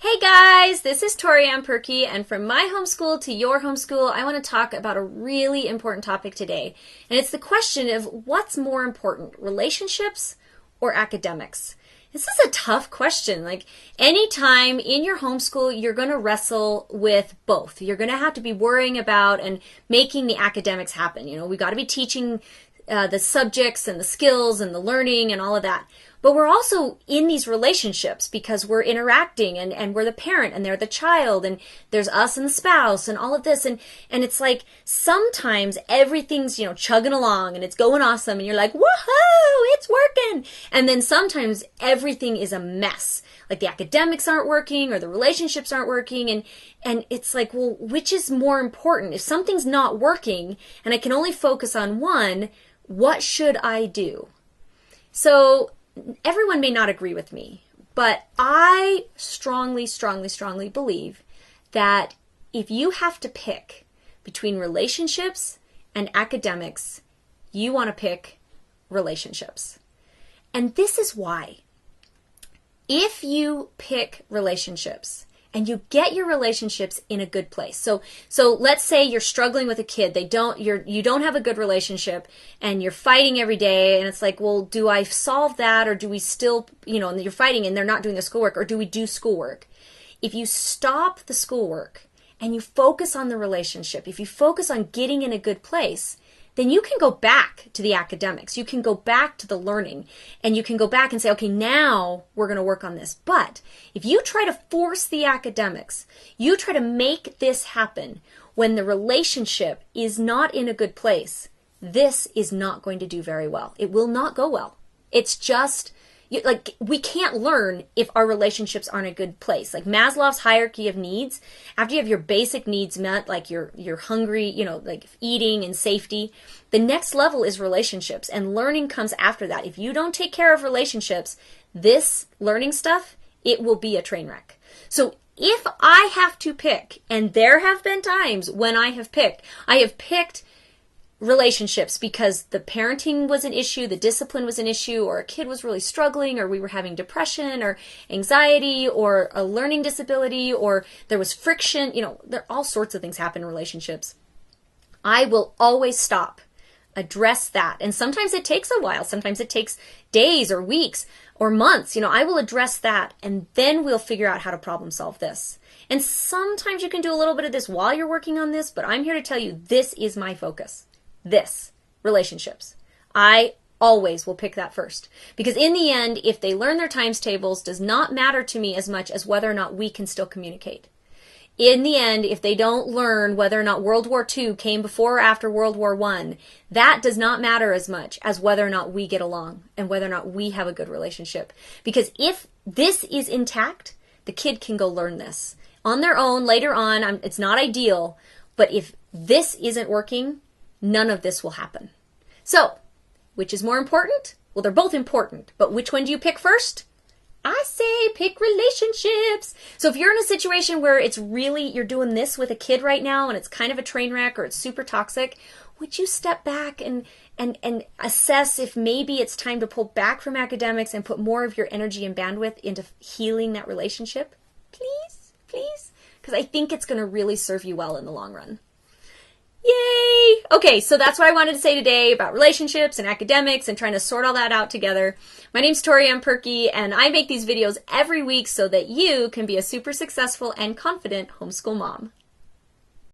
Hey guys, this is Tori Ann Perky, and from my homeschool to your homeschool, I want to talk about a really important topic today. And it's the question of what's more important, relationships or academics? This is a tough question. Like anytime in your homeschool, you're going to wrestle with both. You're going to have to be worrying about and making the academics happen. You know, we got to be teaching the subjects and the skills and the learning and all of that. But we're also in these relationships because we're interacting and we're the parent and they're the child and there's us and the spouse and all of this. And it's like sometimes everything's, chugging along and it's going awesome and you're like, woohoo, it's working. And then sometimes everything is a mess. Like the academics aren't working or the relationships aren't working. And it's like, well, which is more important? If something's not working and I can only focus on one, what should I do? So everyone may not agree with me, but I strongly believe that if you have to pick between relationships and academics, you want to pick relationships. And this is why. If you pick relationships and you get your relationships in a good place. So let's say you're struggling with a kid. You don't have a good relationship and you're fighting every day and it's like, well, do I solve that or do we still, and you're fighting and they're not doing the schoolwork, or do we do schoolwork? If you stop the schoolwork and you focus on the relationship, if you focus on getting in a good place, then you can go back to the academics. You can go back to the learning and you can go back and say, okay, now we're going to work on this. But if you try to force the academics, you try to make this happen when the relationship is not in a good place, this is not going to do very well. It will not go well. It's just we can't learn if our relationships aren't in a good place. Like Maslow's hierarchy of needs, after you have your basic needs met, like you're hungry, like eating and safety, the next level is relationships, and learning comes after that. If you don't take care of relationships, this learning stuff, it will be a train wreck. So if I have to pick, and there have been times when I have picked relationships because the parenting was an issue, the discipline was an issue, or a kid was really struggling, or we were having depression or anxiety or a learning disability, or there was friction, there all sorts of things happen in relationships. I will always stop, address that. And sometimes it takes a while. Sometimes it takes days or weeks or months. I will address that and then we'll figure out how to problem solve this. And sometimes you can do a little bit of this while you're working on this, but I'm here to tell you this is my focus. This, relationships. I always will pick that first. Because in the end, if they learn their times tables, does not matter to me as much as whether or not we can still communicate. In the end, if they don't learn whether or not World War II came before or after World War I, that does not matter as much as whether or not we get along and whether or not we have a good relationship. Because if this is intact, the kid can go learn this on their own later on. It's not ideal, but if this isn't working, none of this will happen. So, which is more important? Well, they're both important, but which one do you pick first? I say pick relationships. So if you're in a situation where it's really, you're doing this with a kid right now and it's kind of a train wreck or it's super toxic, would you step back and assess if maybe it's time to pull back from academics and put more of your energy and bandwidth into healing that relationship? Please? Because I think it's going to really serve you well in the long run. Yay! Okay, so that's what I wanted to say today about relationships and academics and trying to sort all that out together. My name's Tori Ann Perky, and I make these videos every week so that you can be a super successful and confident homeschool mom.